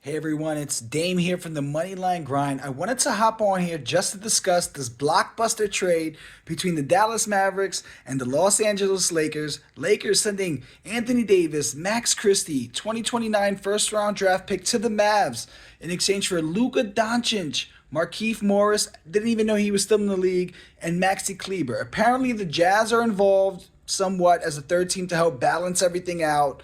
Hey everyone, it's Dame here from the Moneyline Grind. I wanted to hop on here just to discuss this blockbuster trade between the Dallas Mavericks and the Los Angeles Lakers. Lakers sending Anthony Davis, Max Christie, 2029 first round draft pick to the Mavs in exchange for Luka Doncic, Markieff Morris, didn't even know he was still in the league, and Maxi Kleber. Apparently the Jazz are involved somewhat as a third team to help balance everything out.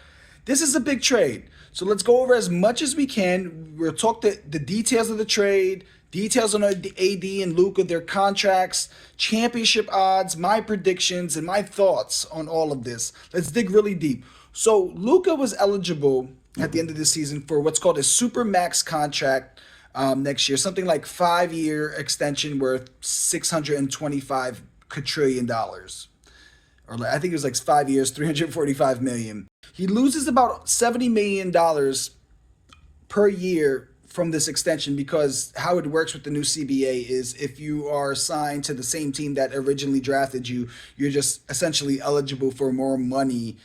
This is a big trade. So let's go over as much as we can. We'll talk the details of the trade, details on the AD and Luka, their contracts, championship odds, my predictions, and my thoughts on all of this. Let's dig really deep. So Luka was eligible at the end of the season for what's called a super max contract next year, something like 5 year extension worth $625 quadrillion dollars, or I think it was like 5 years, 345 million. He loses about $70 million per year from this extension because how it works with the new CBA is if you are signed to the same team that originally drafted you, you're just essentially eligible for more money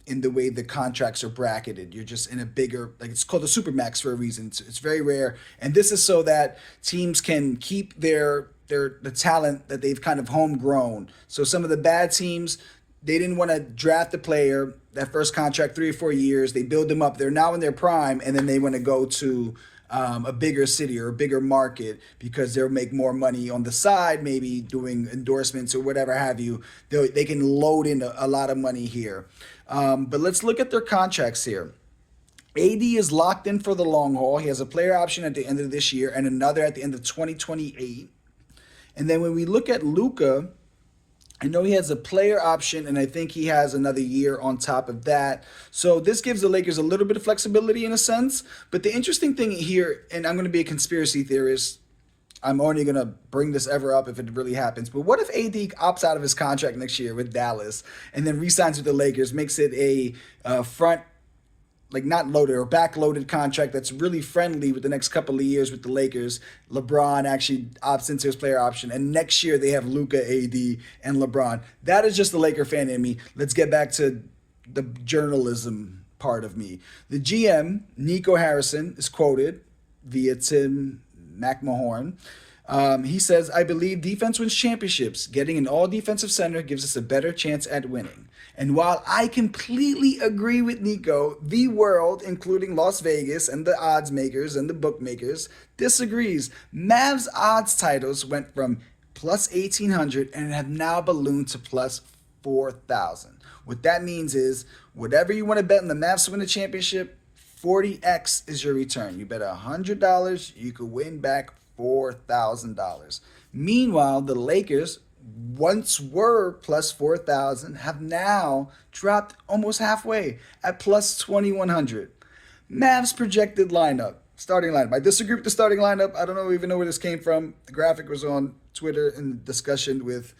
in the way the contracts are bracketed. You're just in a bigger, like it's called a supermax for a reason. It's very rare, and this is so that teams can keep their the talent that they've kind of homegrown. So some of the bad teams, they didn't want to draft a player that first contract 3 or 4 years. They build them up. They're now in their prime, and then they want to go to a bigger city or a bigger market because they'll make more money on the side, maybe doing endorsements or whatever have you. They can load in a lot of money here. But let's look at their contracts here. AD is locked in for the long haul. He has a player option at the end of this year and another at the end of 2028. And then when we look at Luka, I know he has a player option, and I think he has another year on top of that. So this gives the Lakers a little bit of flexibility in a sense. But the interesting thing here, and I'm going to be a conspiracy theorist, I'm only going to bring this ever up if it really happens. But what if AD opts out of his contract next year with Dallas and then re-signs with the Lakers, makes it a front, like not loaded or back-loaded contract that's really friendly with the next couple of years with the Lakers. LeBron actually opts into his player option, and next year they have Luka, AD, and LeBron. That is just the Laker fan in me. Let's get back to the journalism part of me. The GM, Nico Harrison, is quoted via Tim McMahon. He says, I believe defense wins championships. Getting an all defensive center gives us a better chance at winning. And while I completely agree with Nico, the world, including Las Vegas and the odds makers and the bookmakers, disagrees. Mavs odds titles went from plus 1,800 and have now ballooned to plus 4,000. What that means is whatever you want to bet on the Mavs to win the championship, 40x is your return. You bet $100, you could win back $4,000. Meanwhile, the Lakers once were plus 4,000 have now dropped almost halfway at plus 2,100. Mavs projected lineup, starting lineup. I disagree with the starting lineup. I don't even know where this came from. The graphic was on Twitter in discussion with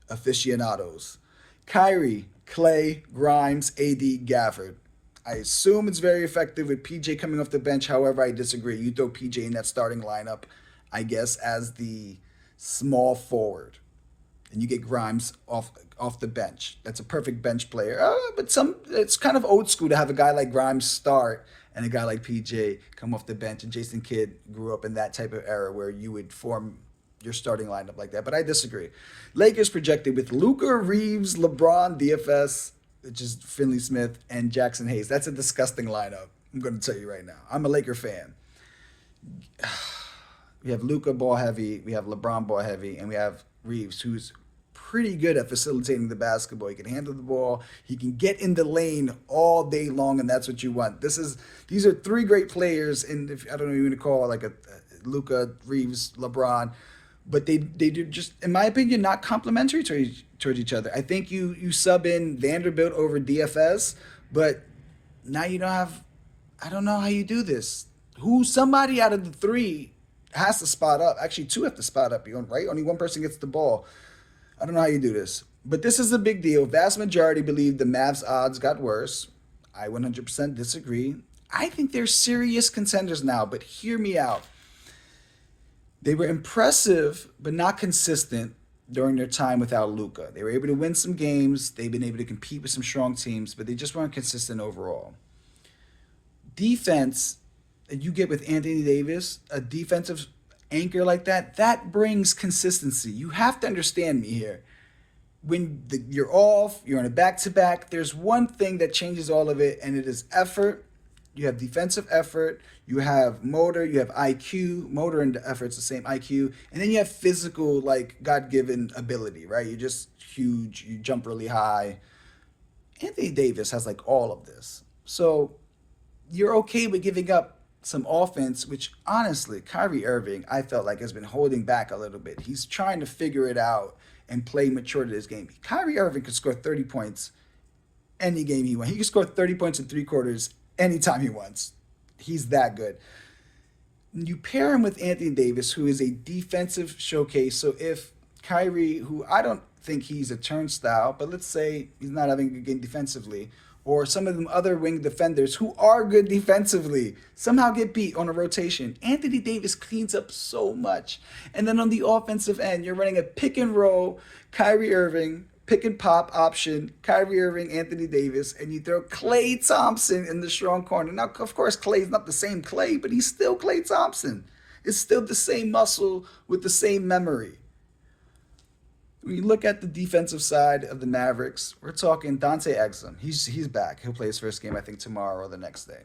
aficionados. Kyrie, Clay, Grimes, AD, Gafford. I assume it's very effective with PJ coming off the bench. However, I disagree. You throw PJ in that starting lineup, I guess, as the small forward, and you get Grimes off the bench. That's a perfect bench player. But it's kind of old school to have a guy like Grimes start and a guy like PJ come off the bench. And Jason Kidd grew up in that type of era where you would form your starting lineup like that. But I disagree. Lakers projected with Luka, Reeves, LeBron, DFS, which is Finley Smith, and Jackson Hayes. That's a disgusting lineup. I'm going to tell you right now. I'm a Laker fan. We have Luka ball heavy, we have LeBron ball heavy, and we have Reeves, who's pretty good at facilitating the basketball. He can handle the ball, he can get in the lane all day long, and that's what you want. These are three great players, and if I don't know even call it like a Luka, Reeves, LeBron, but they do just, in my opinion, not complementary towards each other. I think you sub in Vanderbilt over DFS, but now you don't have. I don't know how you do this. Somebody out of the three has to spot up. Actually, two have to spot up, right? Only one person gets the ball. I don't know how you do this. But this is a big deal. Vast majority believe the Mavs odds got worse. I 100% disagree. I think they're serious contenders now, but hear me out. They were impressive, but not consistent during their time without Luka. They were able to win some games. They've been able to compete with some strong teams, but they just weren't consistent overall. Defense that you get with Anthony Davis, a defensive anchor like that, that brings consistency. You have to understand me here. When you're off, you're on a back to back, there's one thing that changes all of it, and it is effort. You have defensive effort, you have motor, you have IQ. Motor and effort's the same IQ. And then you have physical, like God given ability, right? You're just huge, you jump really high. Anthony Davis has like all of this. So you're okay with giving up some offense, which honestly, Kyrie Irving, I felt like has been holding back a little bit. He's trying to figure it out and play mature to this game. Kyrie Irving could score 30 points any game he wants. He could score 30 points in 3 quarters anytime he wants. He's that good. You pair him with Anthony Davis, who is a defensive showcase. So if Kyrie, who I don't think he's a turnstile, but let's say he's not having a good game defensively, or some of them other wing defenders who are good defensively somehow get beat on a rotation. Anthony Davis cleans up so much. And then on the offensive end, you're running a pick and roll, Kyrie Irving, pick and pop option, Kyrie Irving, Anthony Davis, and you throw Klay Thompson in the strong corner. Now, of course, Klay's not the same Klay, but he's still Klay Thompson. It's still the same muscle with the same memory. When you look at the defensive side of the Mavericks, we're talking Dante Exum. He's back. He'll play his first game, I think, tomorrow or the next day.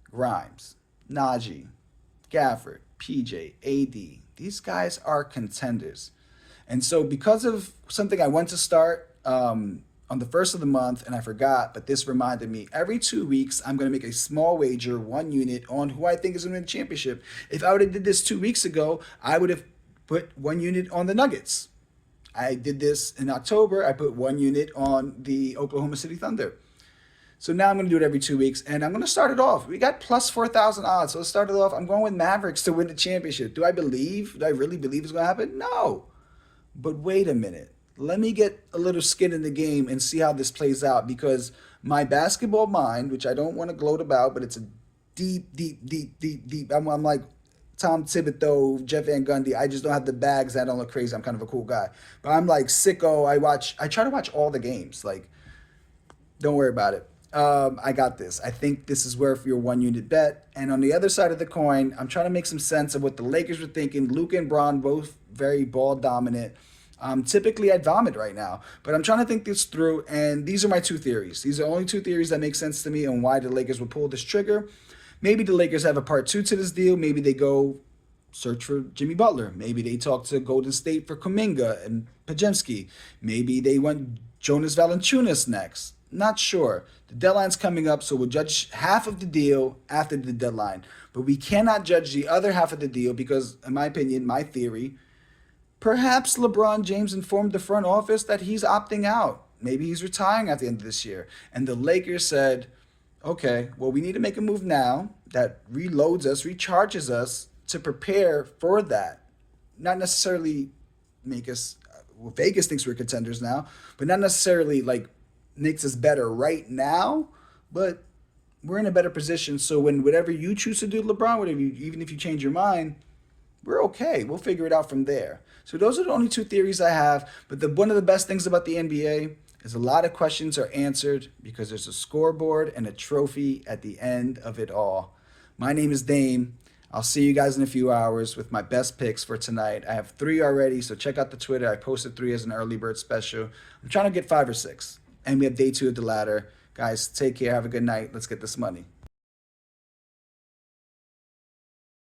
Grimes, Najee, Gafford, PJ, AD. These guys are contenders. And so because of something I went to start on the first of the month, and I forgot, but this reminded me, every 2 weeks, I'm going to make a small wager, 1 unit, on who I think is going to win the championship. If I would have did this 2 weeks ago, I would have put 1 unit on the Nuggets. I did this in October. I put 1 unit on the Oklahoma City Thunder. So now I'm going to do it every 2 weeks, and I'm going to start it off. We got plus 4,000 odds. So let's start it off. I'm going with Mavericks to win the championship. Do I really believe it's going to happen? No. But wait a minute. Let me get a little skin in the game and see how this plays out, because my basketball mind, which I don't want to gloat about, but it's a deep. I'm like Tom Thibodeau, Jeff Van Gundy. I just don't have the bags. I don't look crazy. I'm kind of a cool guy. But I'm like sicko. I try to watch all the games. Like, don't worry about it. I got this. I think this is where for your 1 unit bet. And on the other side of the coin, I'm trying to make some sense of what the Lakers were thinking. Luka and Bron both very ball dominant. Typically, I'd vomit right now, but I'm trying to think this through. And these are my 2 theories. These are only 2 theories that make sense to me on why the Lakers would pull this trigger. Maybe the Lakers have a part 2 to this deal. Maybe they go search for Jimmy Butler. Maybe they talk to Golden State for Kuminga and Pajemski. Maybe they want Jonas Valanciunas next. Not sure. The deadline's coming up, so we'll judge half of the deal after the deadline. But we cannot judge the other half of the deal because, in my opinion, my theory, perhaps LeBron James informed the front office that he's opting out. Maybe he's retiring at the end of this year. And the Lakers said, okay, well, we need to make a move now that reloads us, recharges us to prepare for that. Not necessarily make us, well, Vegas thinks we're contenders now, but not necessarily like makes us better right now, but we're in a better position. So when whatever you choose to do, LeBron, even if you change your mind, we're okay. We'll figure it out from there. So those are the only 2 theories I have. But one of the best things about the NBA is a lot of questions are answered because there's a scoreboard and a trophy at the end of it all. My name is Dame. I'll see you guys in a few hours with my best picks for tonight. I have 3 already, so check out the Twitter. I posted 3 as an early bird special. I'm trying to get 5 or 6. And we have day 2 of the ladder. Guys, take care. Have a good night. Let's get this money.